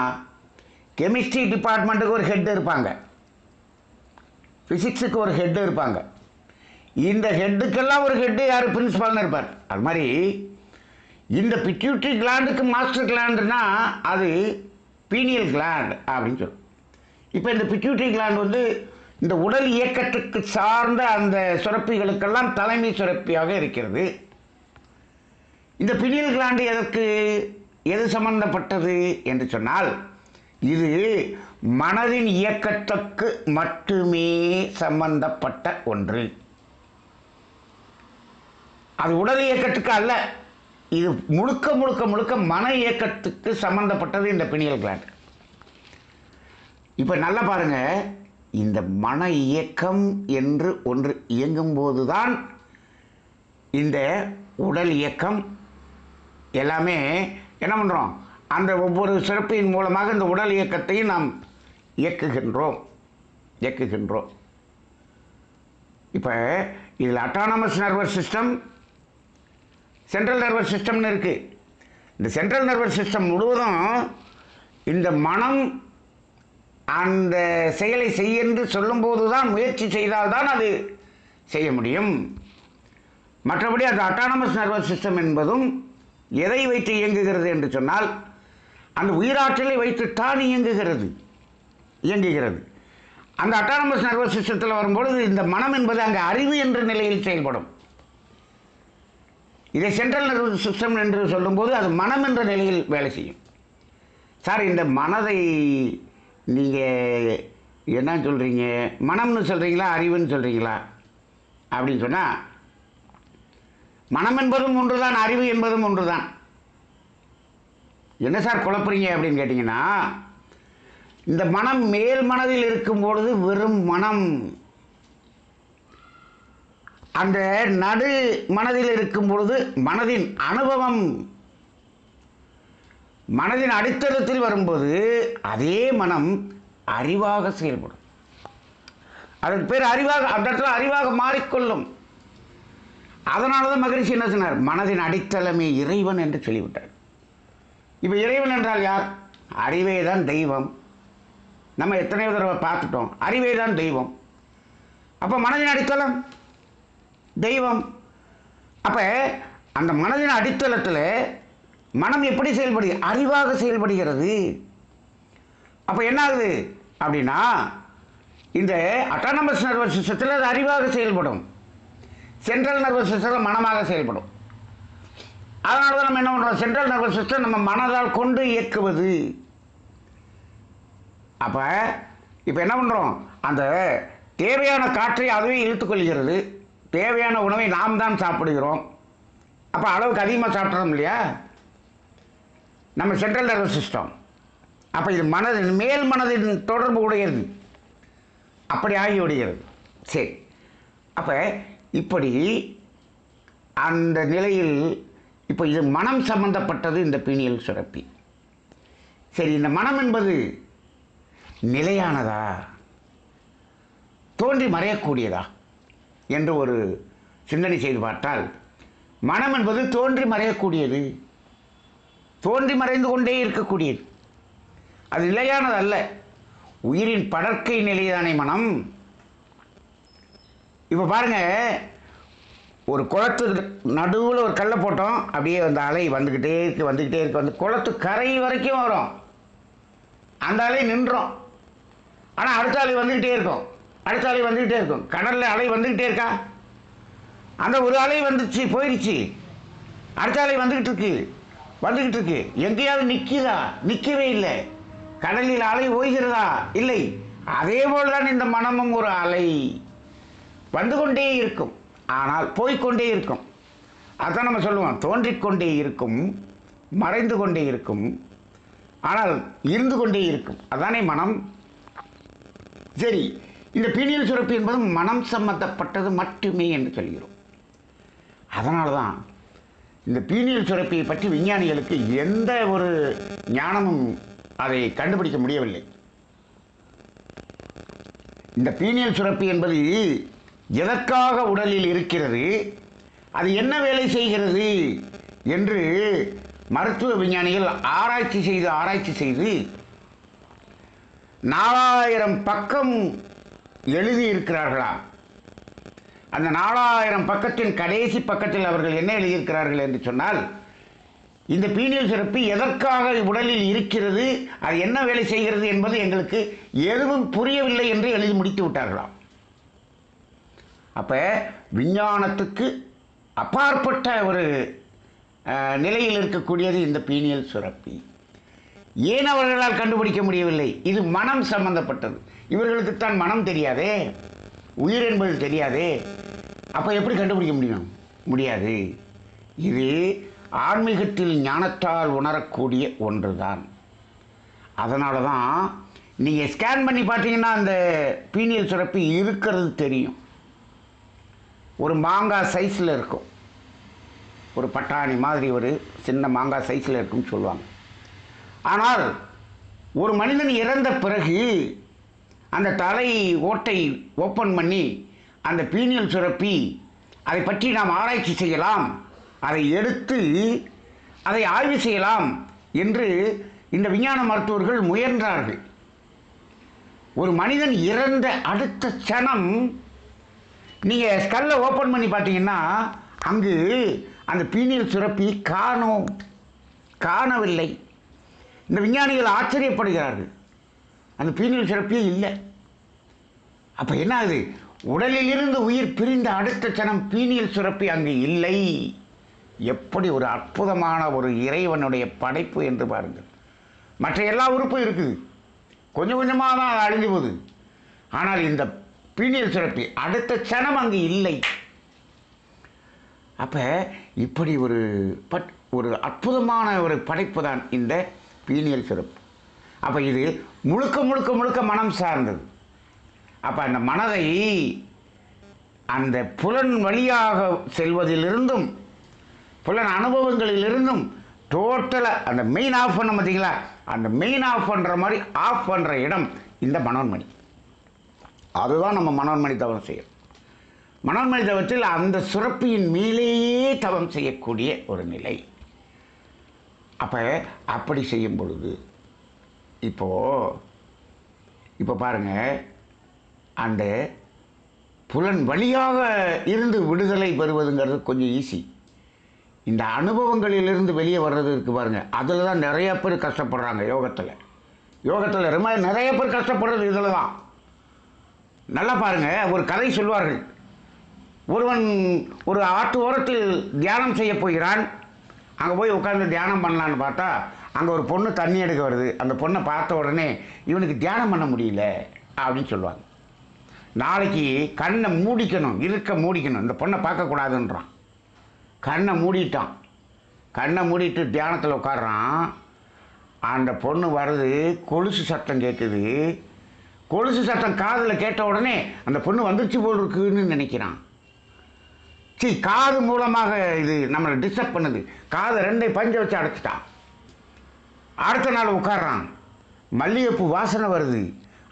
கெமிஸ்ட்ரி டிபார்ட்மெண்ட்டுக்கு ஒரு ஹெட் இருப்பாங்க, ஃபிசிக்ஸுக்கு ஒரு ஹெட்டு இருப்பாங்க. இந்த ஹெட்டுக்கெல்லாம் ஒரு ஹெட்டு யார்? பிரின்சிபால்னு இருப்பார். அது மாதிரி இந்த பிட்யூட்ரி கிளாண்டுக்கு மாஸ்டர் கிளாண்டுனா அது பீனியல் கிளாண்ட் அப்படின்னு சொல்லும். இப்போ இந்த பிட்யூட்ரி கிளாண்ட் இந்த உடல் இயக்கத்துக்கு சார்ந்த அந்த சுரப்பிகளுக்கெல்லாம் தலைமை சுரப்பியாக இருக்கிறது. இந்த பீனியல் கிளாண்டு எது சம்பந்தப்பட்டது என்று சொன்னால் இது மனதின் இயக்கத்துக்கு மட்டுமே சம்பந்தப்பட்ட ஒன்று. அது உடல் இயக்கத்துக்கு அல்ல. இது முழுக்க முழுக்க முழுக்க மன இயக்கத்துக்கு சம்பந்தப்பட்டது இந்த பினியல் கிளாண்ட். இப்போ நல்லா பாருங்க, இந்த மன இயக்கம் என்று ஒன்று இயங்கும்போது தான் இந்த உடல் இயக்கம் எல்லாமே என்ன பண்ணுறோம், அந்த ஒவ்வொரு சிறப்பின் மூலமாக இந்த உடல் இயக்கத்தையும் நாம் இயக்குகின்றோம். இப்போ இதில் autonomous nervous system, central nervous சிஸ்டம்னு இருக்குது. இந்த சென்ட்ரல் நர்வஸ் சிஸ்டம் முழுவதும் இந்த மனம் அந்த செயலை செய்ய என்று சொல்லும்போது தான், முயற்சி செய்தால்தான் அது செய்ய முடியும். மற்றபடி அந்த அட்டானமஸ் நர்வஸ் சிஸ்டம் என்பதும் எதை வைத்து இயங்குகிறது என்று சொன்னால், அந்த உயிராற்றலை வைத்துத்தான் இயங்குகிறது. அந்த அட்டானமஸ் நர்வஸ் சிஸ்டத்தில் வரும்பொழுது இந்த மனம் என்பது அங்கே அறிவு என்ற நிலையில் செயல்படும். இதை சென்ட்ரல் நர்வஸ் சிஸ்டம் என்று சொல்லும்போது அது மனம் என்ற நிலையில் வேலை செய்யும். சார், இந்த மனதை நீங்கள் என்ன சொல்கிறீங்க, மனம்னு சொல்கிறீங்களா அறிவுன்னு சொல்கிறீங்களா அப்படின்னு சொன்னால், மனம் என்பதும் ஒன்று தான், அறிவு என்பதும் ஒன்று தான். என்ன சார் குழப்புறீங்க அப்படின்னு கேட்டிங்கன்னா, இந்த மனம் மேல் மனதில் இருக்கும் பொழுது வெறும் மனம், அந்த நடு மனதில் இருக்கும் பொழுது மனதின் அனுபவம், மனதின் அடித்தளத்தில் வரும்போது அதே மனம் அறிவாக செயல்படும். அதற்கு பேர் அறிவாக, அந்த இடத்துல அறிவாக மாறிக்கொள்ளும். அதனால தான் மகரிஷி என்ன சொன்னார், மனதின் அடித்தளமே இறைவன் என்று சொல்லிவிட்டார். இப்போ இறைவன் என்றால் யார்? அறிவே தான் தெய்வம். நம்ம எத்தனையோ தடவை பார்த்துட்டோம், அறிவே தான் தெய்வம். அப்போ மனதின் அடித்தளம் தெய்வம். அப்போ அந்த மனதின் அடித்தளத்தில் மனம் எப்படி செயல்படுகிறது? அறிவாக செயல்படுகிறது. அப்போ என்ன ஆகுது அப்படின்னா, இந்த அட்டானமஸ் நர்வஸ் சிஸ்டத்தில் அது அறிவாக செயல்படும், சென்ட்ரல் நர்வஸ் சிஸ்டத்தில் மனமாக செயல்படும். அதனால தான் நம்ம என்ன பண்ணுறோம், சென்ட்ரல் நர்வஸ் சிஸ்டம் நம்ம மனதால் கொண்டு இயக்குவது. அப்போ இப்போ என்ன பண்ணுறோம், அந்த தேவையான காற்றை அதுவே இழுத்துக்கொள்கிறது, தேவையான உணவை நாம் தான் சாப்பிடுகிறோம். அப்போ அளவுக்கு அதிகமாக சாப்பிட்றோம் இல்லையா நம்ம சென்ட்ரல் நர்வஸ் சிஸ்டம். அப்போ இது மனதின் மேல் மனதின் தொடர்பு உடையது, அப்படி ஆகிவிடுகிறது. சரி, அப்போ இப்படி அந்த நிலையில் இப்போ இது மனம் சம்பந்தப்பட்டது, இந்த பீனியல் சுரப்பி. சரி, இந்த மனம் என்பது நிலையானதா, தோன்றி மறையக்கூடியதா என்று ஒரு சிந்தனை செய்து பார்த்தால், மனம் என்பது தோன்றி மறையக்கூடியது, தோன்றி மறைந்து கொண்டே இருக்கக்கூடியது. அது நிலையானது அல்ல. உயிரின் படற்கை நிலைதானே மனம். இப்போ பாருங்க, ஒரு குளத்து நடுவில் ஒரு கல்லை போட்டோம், அப்படியே அந்த அலை வந்துக்கிட்டே இருக்கு, வந்து குளத்து கரை வரைக்கும் வரும், அந்த அலை நின்றோம். ஆனால் அடுத்த அலை வந்துக்கிட்டே இருக்கும், கடலில் அலை வந்துக்கிட்டே இருக்கா? அந்த ஒரு அலை வந்துச்சு, போயிடுச்சு, அடுத்த அலை வந்துக்கிட்டு இருக்கு. எங்கேயாவது நிற்குதா? நிற்கவே இல்லை. கடலில் அலை ஓய்கிறதா? இல்லை. அதே போல்தான் இந்த மனமும் ஒரு அலை, வந்து கொண்டே இருக்கும், ஆனால் போய்கொண்டே இருக்கும். அதான் நம்ம சொல்லுவோம், தோன்றிக்கொண்டே இருக்கும், மறைந்து கொண்டே இருக்கும், ஆனால் இருந்து கொண்டே இருக்கும். அதானே மனம். சரி, இந்த பீனியல் சுரப்பி என்பது மனம் சம்பந்தப்பட்டது மட்டுமே என்று சொல்கிறோம். அதனால தான் இந்த பீனியல் சுரப்பியை பற்றி விஞ்ஞானிகளுக்கு எந்த ஒரு ஞானமும் அதை கண்டுபிடிக்க முடியவில்லை. இந்த பீனியல் சுரப்பி என்பது எதற்காக உடலில் இருக்கிறது, அது என்ன வேலை செய்கிறது என்று மருத்துவ விஞ்ஞானிகள் ஆராய்ச்சி செய்து 4000 பக்கம் எழுதியிருக்கிறார்களாம். அந்த 4000 பக்கத்தின் கடைசி பக்கத்தில் அவர்கள் என்ன எழுதியிருக்கிறார்கள் என்று சொன்னால், இந்த பீனியல் சுரப்பி எதற்காக உடலில் இருக்கிறது, அது என்ன வேலை செய்கிறது என்பது எங்களுக்கு எதுவும் புரியவில்லை என்று எழுதி முடித்து விட்டார்களாம். அப்போ விஞ்ஞானத்துக்கு அப்பாற்பட்ட ஒரு நிலையில் இருக்கக்கூடியது இந்த பீனியல் சுரப்பி. ஏன் அவர்களால் கண்டுபிடிக்க முடியவில்லை? இது மனம் சம்பந்தப்பட்டது. இவர்களுக்குத்தான் மனம் தெரியாதே, உயிர் என்பது தெரியாதே. அப்போ எப்படி கண்டுபிடிக்க முடியாது. இது ஆன்மீகத்தில் ஞானத்தால் உணரக்கூடிய ஒன்றுதான். அதனால தான் நீங்கள் ஸ்கேன் பண்ணி பார்த்தீங்கன்னா அந்த பீனியல் சுரப்பி இருக்கிறது தெரியும். ஒரு மாங்காய் சைஸில் இருக்கும், ஒரு பட்டாணி மாதிரி ஒரு சின்ன மாங்காய் சைஸில் இருக்குன்னு சொல்லுவாங்க. ஆனால் ஒரு மனிதன் இறந்த பிறகு அந்த தலை ஓட்டை ஓப்பன் பண்ணி அந்த பீனியல் சுரப்பி அதை பற்றி நாம் ஆராய்ச்சி செய்யலாம், அதை எடுத்து அதை ஆய்வு செய்யலாம் என்று இந்த விஞ்ஞான மருத்துவர்கள் முயன்றார்கள். ஒரு மனிதன் இறந்த அடுத்த க்ஷணம் நீங்கள் ஸ்கல்லை ஓப்பன் பண்ணி பார்த்தீங்கன்னா அங்கு அந்த பீனியல் சுரப்பி காணவில்லை. இந்த விஞ்ஞானிகள் ஆச்சரியப்படுகிறார்கள், அந்த பீனியல் சுரப்பியே இல்லை. அப்போ என்ன ஆகுது? உடலில் இருந்து உயிர் பிரிந்த அடுத்த க்ஷணம் பீனியல் சுரப்பி அங்கு இல்லை. எப்படி ஒரு அற்புதமான ஒரு இறைவனுடைய படைப்பு என்று பாருங்கள். மற்ற எல்லா உறுப்பும் இருக்குது, கொஞ்சம் கொஞ்சமாக தான் அது அழிஞ்சு போகுது. ஆனால் இந்த பீனியல் சுரப்பி அடுத்த க்ஷணம் அங்கு இல்லை. அப்போ இப்படி ஒரு அற்புதமான ஒரு படைப்பு தான் இந்த பீனியல் சுரப்பு. அப்போ இது முழுக்க முழுக்க முழுக்க மனம் சார்ந்தது. அப்போ அந்த மனதை அந்த புலன் வழியாக செல்வதிலிருந்தும் புலன் அனுபவங்களிலிருந்தும் டோட்டலாக அந்த மெயின் ஆஃப் பண்ண பார்த்தீங்களா, அந்த மெயின் ஆஃப் பண்ணுற மாதிரி ஆஃப் பண்ணுற இடம் இந்த மனோன்மணி. அதுதான் நம்ம மனோன்மணி தவம் செய்யும். மனோன்மணி தவத்தில் அந்த சுரப்பியின் மேலேயே தவம் செய்யக்கூடிய ஒரு நிலை. அப்படி செய்யும் பொழுது இப்போ பாருங்கள், அந்த புலன் வழியாக இருந்து விடுதலை பெறுவதுங்கிறது கொஞ்சம் ஈஸி. இந்த அனுபவங்களிலிருந்து வெளியே வர்றது இருக்குது பாருங்கள், அதில் தான் நிறைய பேர் கஷ்டப்படுறாங்க. யோகத்தில் ரொம்ப நிறைய பேர் கஷ்டப்படுறது இதில் தான். நல்லா பாருங்கள், ஒரு கதை சொல்வார்கள். ஒருவன் ஒரு ஆற்று ஓரத்தில் தியானம் செய்ய போகிறான். அங்கே போய் உட்காந்து தியானம் பண்ணலான்னு பார்த்தா அங்கே ஒரு பொண்ணு தண்ணி எடுக்க வருது. அந்த பொண்ணை பார்த்த உடனே இவனுக்கு தியானம் பண்ண முடியல அப்படின்னு சொல்லுவாங்க. நாளைக்கு கண்ணை மூடிக்கணும், இந்த பொண்ணை பார்க்கக்கூடாதுன்றான். கண்ணை மூடிட்டு தியானத்தில் உட்காடுறான். அந்த பொண்ணு வருது, கொலுசு சத்தம் கேட்குது. கொலுசு சத்தம் காதில் கேட்ட உடனே அந்த பொண்ணு வந்துருச்சு போல் இருக்குன்னு நினைக்கிறான். காது மூலமாக இது நம்மளை டிஸ்டர்ப் பண்ணுது. காதை ரெண்டை பஞ்சை வச்சு அடைச்சிட்டான். அடுத்த நாள் உட்காடுறான், மல்லிகைப்பூ வாசனை வருது.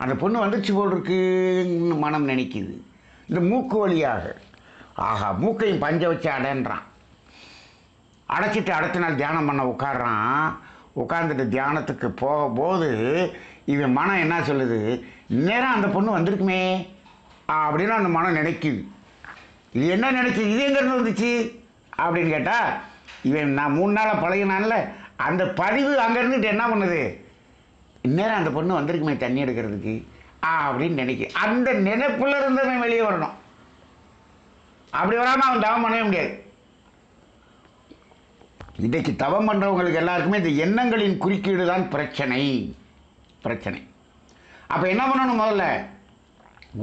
அந்த பொண்ணு வந்துருச்சு போல் இருக்குன்னு மனம் நினைக்குது. இந்த மூக்கு வழியாக மூக்கையும் பஞ்சை வச்சு அடைன்றான். அடைச்சிட்டு அடுத்த நாள் தியானம் பண்ண உட்காடுறான். உட்காந்துட்டு தியானத்துக்கு போகும்போது இவன் மனம் என்ன சொல்லுது, நேரம் அந்த பொண்ணு வந்திருக்குமே அப்படின்னு அந்த மனம் நினைக்குது. இது என்ன நினைச்சு, இது எங்கேருந்து வந்துச்சு அப்படின்னு கேட்டால், இவன் நான் 3 நாளாக பழகினான்ல, அந்த பதிவு அங்கேருந்துட்டு என்ன பண்ணுது, இந்நேரம் அந்த பொண்ணு வந்திருக்குமே தண்ணி எடுக்கிறதுக்கு அப்படின்னு நினைக்க. அந்த நினைப்புல இருந்து அவன் வெளியே வரணும். அப்படி வராமல் அவன் தவம் பண்ணவே முடியாது. இன்றைக்கு தவம் பண்ணுறவங்களுக்கு எல்லாருக்குமே இந்த எண்ணங்களின் குறுக்கீடு தான் பிரச்சனை. அப்போ என்ன பண்ணணும், முதல்ல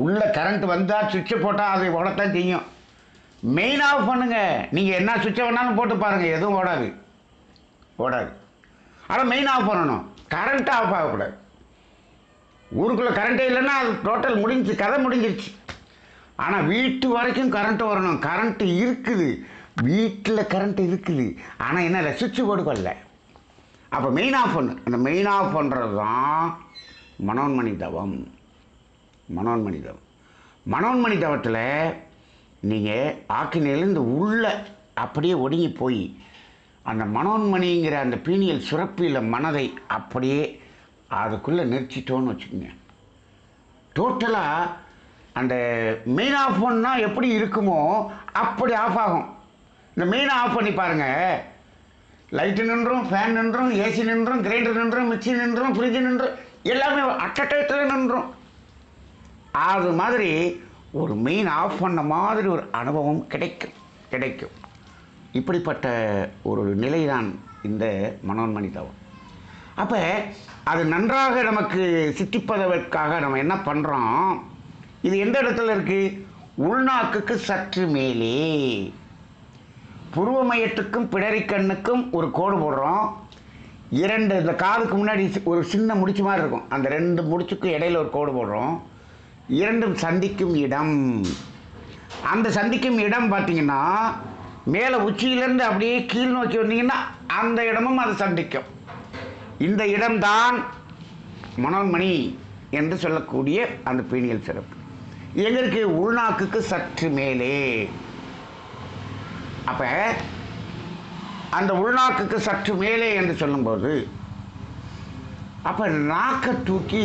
உள்ள கரண்ட் வந்தால் சுவிட்சை போட்டால் அதை ஓடத்தான் செய்யும். மெயின் ஆஃப் பண்ணுங்க. நீங்கள் என்ன சுவிட்சை வேணாலும் போட்டு பாருங்கள், எதுவும் ஓடாது. ஆனால் மெயின் ஆஃப் பண்ணணும், கரண்ட்டு ஆஃப் ஆகக்கூடாது. ஊருக்குள்ளே கரண்ட்டே இல்லைன்னா அது டோட்டல் கதை முடிஞ்சிருச்சு. ஆனால் வீட்டு வரைக்கும் கரண்ட்டு வரணும். கரண்ட்டு இருக்குது, வீட்டில் கரண்ட் இருக்குது, ஆனால் என்ன இல்லை, சுவிட்சு போர்டு கொள்ள. அப்போ மெயின் ஆஃப் பண்ணு. அந்த மெயின் ஆஃப் பண்ணுறது தான் மனோன்மணி தவம். மனோன்மணி தவத்தில் நீங்கள் ஆக்கினிலேருந்து உள்ள அப்படியே ஒடுங்கி போய் அந்த மனோன்மணிங்கிற அந்த பீனியல் சுரப்பியில் மனதை அப்படியே அதுக்குள்ளே நிறுத்திட்டோன்னு வச்சுக்கோங்க. டோட்டலாக அந்த மெயின் ஆஃப் பண்ணால் எப்படி இருக்குமோ அப்படி ஆஃப் ஆகும். இந்த மெயினை ஆஃப் பண்ணி பாருங்கள், லைட்டு நின்றும், ஃபேன் நின்றும், ஏசி நின்றும், கிரைண்டர் நின்றும், மிக்சி நின்றும், ஃப்ரிட்ஜு நின்றும், எல்லாமே அட்டத்தில் நின்றும். அது மாதிரி ஒரு மெயின் ஆஃப் பண்ண மாதிரி ஒரு அனுபவம் கிடைக்கும். இப்படிப்பட்ட ஒரு நிலை தான் இந்த மனோன்மணி தவம். அப்போ அது நன்றாக நமக்கு சித்திப்பதற்காக நம்ம என்ன பண்ணுறோம், இது எந்த இடத்துல இருக்குது, உள்நாக்குக்கு சற்று மேலே புருவ மையத்துக்கும் பிடரிக்கண்ணுக்கும் ஒரு கோடு போடுறோம். இரண்டு இந்த காதுக்கு முன்னாடி ஒரு சின்ன முடிச்சு மாதிரி இருக்கும், அந்த ரெண்டு முடிச்சுக்கும் இடையில ஒரு கோடு போடுறோம். இரண்டும் சந்திக்கும் இடம், அந்த சந்திக்கும் இடம் பார்த்தீங்கன்னா மேலே உச்சியிலேருந்து அப்படியே கீழ் நோக்கி வந்தீங்கன்னா அந்த இடமும் அது சந்திக்கும். இந்த இடம்தான் மனோன்மணி என்று சொல்லக்கூடிய அந்த பீனியல் சிறப்பு. எங்க இருக்கு? உள்நாக்குக்கு சற்று மேலே. அப்ப அந்த உள்நாக்குக்கு சற்று மேலே என்று சொல்லும்போது அப்ப நாக்கை தூக்கி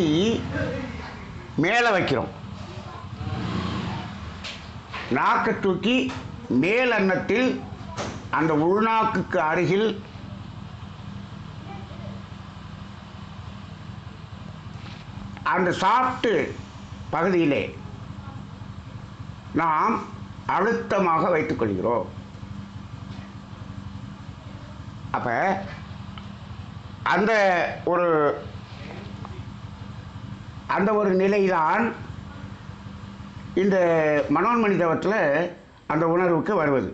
மேலே வைக்கிறோம். நாக்கை தூக்கி மேல் அன்னத்தில் அந்த உள்நாக்குக்கு அருகில் அந்த சாப்பிட்டு பகுதியிலே நாம் அழுத்தமாக வைத்துக் கொள்கிறோம். அப்ப அந்த ஒரு நிலைதான் இந்த மனோன்மணி தவத்தில் அந்த உணர்வுக்கு வருவது.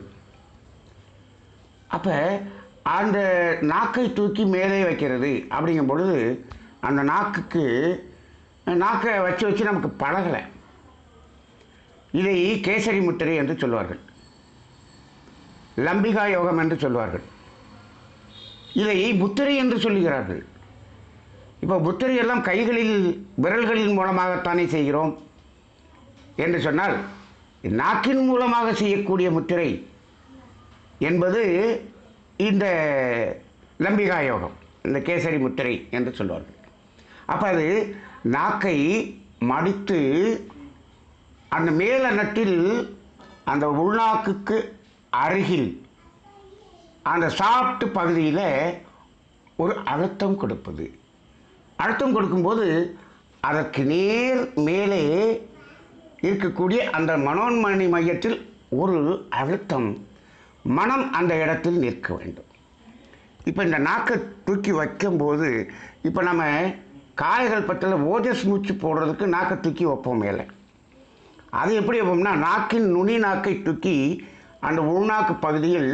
அப்ப அந்த நாக்கை தூக்கி மேலே வைக்கிறது அப்படிங்கும் பொழுது அந்த நாக்கை வச்சு நமக்கு பழகலை. இதை கேசரி முத்திரை என்று சொல்வார்கள், லம்பிகா யோகம் என்று சொல்வார்கள், இதை முத்திரை என்று சொல்லுகிறார்கள். இப்போ முத்திரை எல்லாம் கைகளில் விரல்களின் மூலமாகத்தானே செய்கிறோம் என்று சொன்னால் நாக்கின் மூலமாக செய்யக்கூடிய முத்திரை என்பது இந்த லம்பிகா யோகம், இந்த கேசரி முத்திரை என்று சொல்வார்கள். அப்போ அது நாக்கை மடித்து அந்த மேலன்னத்தில் அந்த உள்நாக்குக்கு அருகில் அந்த சாப்பிட்டு பகுதியில் ஒரு அழுத்தம் கொடுப்பது. அழுத்தம் கொடுக்கும்போது அதற்கு நேர் மேலே இருக்கக்கூடிய அந்த மனோன்மணி மையத்தில் ஒரு அழுத்தம், மனம் அந்த இடத்தில் நிற்க வேண்டும். இப்போ இந்த நாக்கை தூக்கி வைக்கும்போது இப்போ நம்ம காயகள் பற்றில் ஓஜஸ் மூச்சு போடுறதுக்கு நாக்கை தூக்கி வைப்போம் மேலே. அது எப்படி வைப்போம்னா நாக்கின் நுனி நாக்கை தூக்கி அந்த உள்நாக்கு பகுதியில்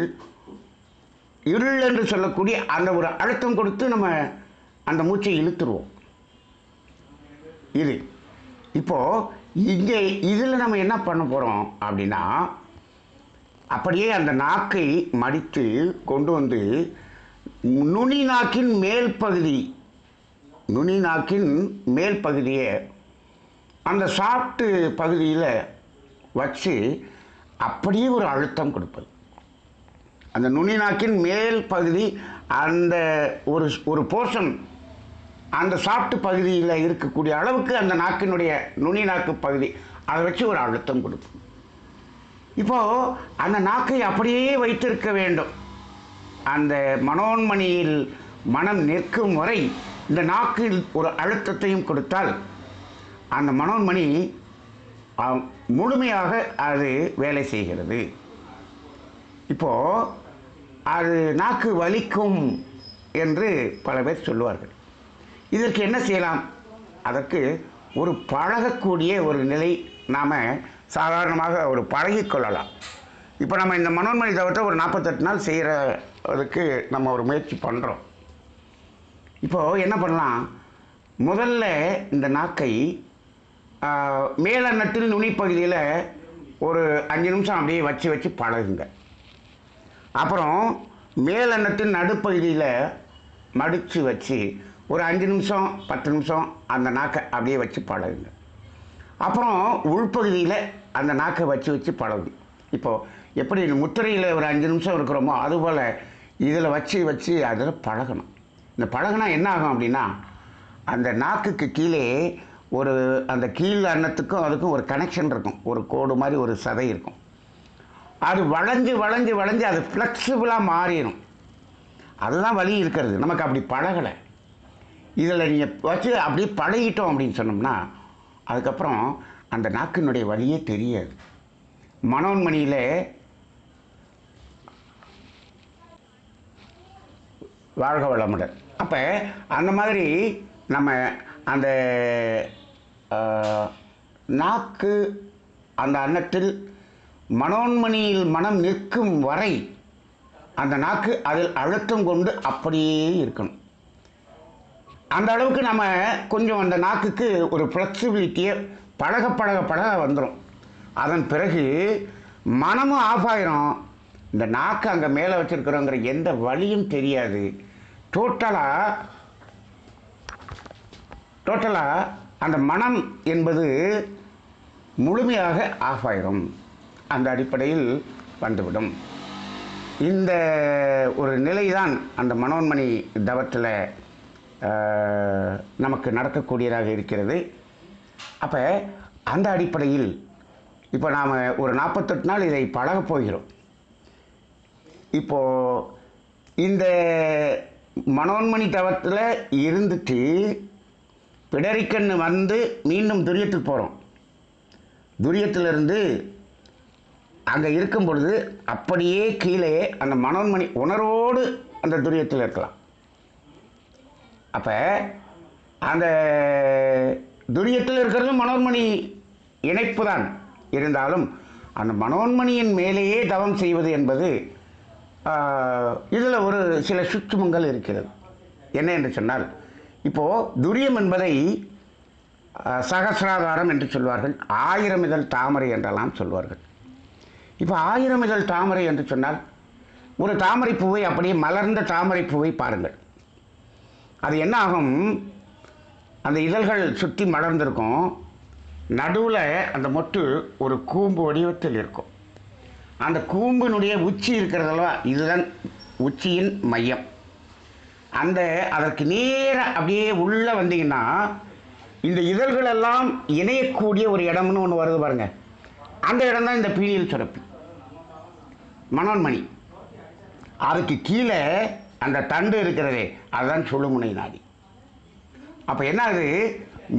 இருள் என்று சொல்லக்கூடிய அந்த ஒரு அழுத்தம் கொடுத்து நம்ம அந்த மூச்சை இழுத்துருவோம். இது இப்போது இங்கே இதில் நம்ம என்ன பண்ண போகிறோம் அப்படின்னா அப்படியே அந்த நாக்கை மடித்து கொண்டு வந்து நுனி நாக்கின் மேல் பகுதியை அந்த சாப்பிட்டு பகுதியில் வச்சு அப்படியே ஒரு அழுத்தம் கொடுப்பது. அந்த நுனி நாக்கின் மேல் பகுதி அந்த ஒரு போர்ஷன் அந்த சாப்பிட்டு பகுதியில் இருக்கக்கூடிய அளவுக்கு அந்த நாக்கினுடைய நுனி நாக்கு பகுதி அதை வச்சு ஒரு அழுத்தம் கொடுப்போம். இப்போது அந்த நாக்கை அப்படியே வைத்திருக்க வேண்டும். அந்த மனோன்மணியில் மனம் நிற்கும் வரை இந்த நாக்கில் ஒரு அழுத்தத்தையும் கொடுத்தால் அந்த மனோன்மணி முழுமையாக அது வேலை செய்கிறது. இப்போது அது நாக்கு வலிக்கும் என்று பல பேர் சொல்லுவார்கள். இதற்கு என்ன செய்யலாம்? அதற்கு ஒரு பழகக்கூடிய ஒரு நிலை நாம் சாதாரணமாக ஒரு பழகிக்கொள்ளலாம். இப்போ நம்ம இந்த மனோன்மணி தவத்தை ஒரு 48 நாள் செய்கிறதுக்கு நம்ம ஒரு முயற்சி பண்ணுறோம். இப்போது என்ன பண்ணலாம்? முதல்ல இந்த நாக்கை மேலன்னத்தில் நுனிப்பகுதியில் ஒரு 5 நிமிஷம் அப்படியே வச்சு பழகுங்க. அப்புறம் மேலன்னத்தின் நடுப்பகுதியில் மடித்து வச்சு ஒரு 5 நிமிஷம் 10 நிமிஷம் அந்த நாக்கை அப்படியே வச்சு பழகுங்க. அப்புறம் உள்பகுதியில் அந்த நாக்கை வச்சு பழகும். இப்போது எப்படி முத்திரையில் ஒரு 5 நிமிஷம் இருக்கிறோமோ அதுபோல் இதில் வச்சு அதில் பழகணும். இந்த பழகுனா என்ன ஆகும் அப்படின்னா அந்த நாக்குக்கு கீழே அந்த கீழ் அன்னத்துக்கும் அதுக்கும் ஒரு கனெக்ஷன் இருக்கும், ஒரு கோடு மாதிரி ஒரு சதை இருக்கும். அது வளைஞ்சு அது ஃப்ளெக்சிபிளாக மாறிடும். அதுதான் வலி இருக்கிறது. நமக்கு அப்படி பழகலை. இதில் நீங்கள் வச்சு அப்படியே பழகிட்டோம் அப்படின்னு சொன்னோம்னா அதுக்கப்புறம் அந்த நாக்கினுடைய வலியே தெரியாது. மனோன்மணியில் வாழ்க வளமுடன். அப்போ அந்த மாதிரி நம்ம அந்த நாக்கு அந்த அன்னத்தில் மனோன்மணியில் மனம் நிற்கும் வரை அந்த நாக்கு அதில் அழுத்தம் கொண்டு அப்படியே இருக்கணும். அந்த அளவுக்கு நம்ம கொஞ்சம் அந்த நாக்குக்கு ஒரு ஃப்ளெக்சிபிலிட்டியை பழக பழக பழக வந்துடும். அதன் பிறகு மனமும் ஆஃப் ஆயிரும். இந்த நாக்கு அங்கே மேலே வச்சுருக்கிறோங்கிற எந்த வழியும் தெரியாது. டோட்டலாக அந்த மனம் என்பது முழுமையாக ஆஃப் ஆயிரும். அந்த அடிப்படையில் வந்துவிடும். இந்த ஒரு நிலைதான் அந்த மனோன்மணி தவத்தில் நமக்கு நடக்கக்கூடியதாக இருக்கிறது. அப்போ அந்த அடிப்படையில் இப்போ நாம் ஒரு 48 நாள் இதை பழகப் போகிறோம். இப்போது இந்த மனோன்மணி தவத்தில் இருந்துட்டு பிடரிக்கண்ணு வந்து மீண்டும் துரியத்துக்கு போகிறோம். துரியத்திலிருந்து அங்கே இருக்கும் பொழுது அப்படியே கீழே அந்த மனோன்மணி உணர்வோடு அந்த துரியத்தில் இருக்கலாம். அப்போ அந்த துரியத்தில் இருக்கிறது மனோன்மணி இணைப்பு தான். இருந்தாலும் அந்த மனோன்மணியின் மேலேயே தவம் செய்வது என்பது இதில் ஒரு சில சூட்சுமங்கள் இருக்கிறது. என்ன என்று சொன்னால், இப்போது துரியம் என்பதை சகசிராதாரம் என்று சொல்வார்கள், 1000 இதழ் தாமரை என்றெல்லாம் சொல்வார்கள். இப்போ 1000 இதழ் தாமரை என்று சொன்னால், ஒரு தாமரை பூவை அப்படியே மலர்ந்த தாமரை பூவை பாருங்கள். அது என்ன ஆகும், அந்த இதழ்கள் சுற்றி மலர்ந்திருக்கும், நடுவில் அந்த மொட்டு ஒரு கூம்பு வடிவத்தில் இருக்கும். அந்த கூம்பினுடைய உச்சி இருக்கிறதல்வா, இதுதான் உச்சியின் மையம். அதற்கு நேராக அப்படியே உள்ளே வந்தீங்கன்னா இந்த இதழ்களெல்லாம் இணையக்கூடிய ஒரு இடம்னு ஒன்று வருது பாருங்க. அந்த இடம் தான் இந்த பீனியல் சுரப்பி, மனோன்மணி. அதுக்கு கீழே அந்த தண்டு இருக்கிறதே, அதுதான் சுழுமுனை நாடி. அப்போ என்ன ஆகுது,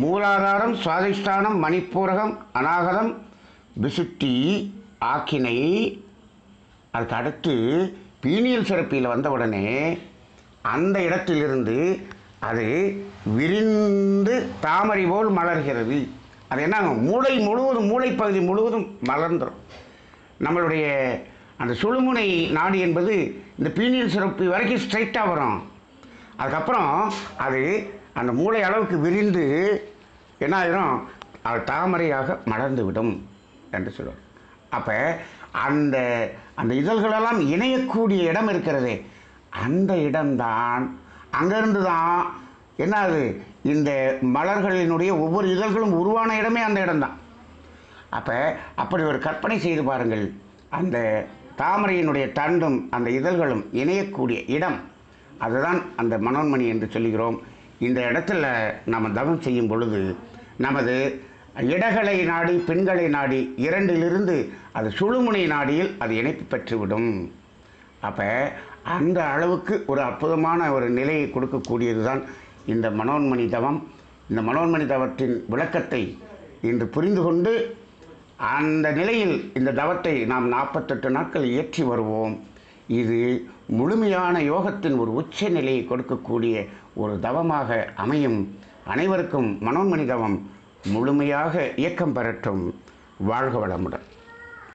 மூலாதாரம், சுவாதிஷ்டானம், மணிப்பூரகம், அநாகதம், விசுத்தி, ஆக்கினை, அதுக்கு அடுத்து பீனியல் சுரப்பியில் வந்த உடனே அந்த இடத்திலிருந்து அது விரிந்து தாமரை போல் மலர்கிறது. அது என்ன, மூளை முழுவதும், மூளைப்பகுதி முழுவதும் மலர்ந்துடும். நம்மளுடைய அந்த சுழுமுனை நாடி என்பது இந்த பீனியல் சுரப்பி வரைக்கும் ஸ்ட்ரைட்டாக வரும். அதுக்கப்புறம் அது அந்த மூளை அளவுக்கு விரிந்து என்ன ஆயிரும், அது தாமரையாக மலர்ந்து விடும் என்று சொல்லுவோம். அப்போ அந்த அந்த இதழ்களெல்லாம் இணையக்கூடிய இடம் இருக்கிறதே, அந்த இடம்தான், அங்கேருந்து தான் என்ன ஆகுது, இந்த மலர்களினுடைய ஒவ்வொரு இதழ்களும் உருவான இடமே அந்த இடம்தான். அப்போ அப்படி ஒரு கற்பனை செய்து பாருங்கள், அந்த தாமரையினுடைய தண்டும் அந்த இதழ்களும் இணையக்கூடிய இடம், அதுதான் அந்த மனோன்மணி என்று சொல்லுகிறோம். இந்த இடத்துல நாம் தவம் செய்யும் பொழுது நமது இடகலை நாடி, பெண்களை நாடி, இரண்டிலிருந்து அது சுழுமுனை நாடியில் அது இணைப்பு பெற்றுவிடும். அப்போ அந்த அளவுக்கு ஒரு அற்புதமான ஒரு நிலையை கொடுக்கக்கூடியது தான் இந்த மனோன்மணி தவம். இந்த மனோன்மணி தவத்தின் விளக்கத்தை இன்று புரிந்து கொண்டு அந்த நிலையில் இந்த தவத்தை நாம் 48 நாட்கள் இயற்றி வருவோம். இது முழுமையான யோகத்தின் ஒரு உச்ச நிலையை கொடுக்கக்கூடிய ஒரு தவமாக அமையும். அனைவருக்கும் மனோன்மணி தவம் முழுமையாக இயக்கம் பெறட்டும். வாழ்க வளமுடன்.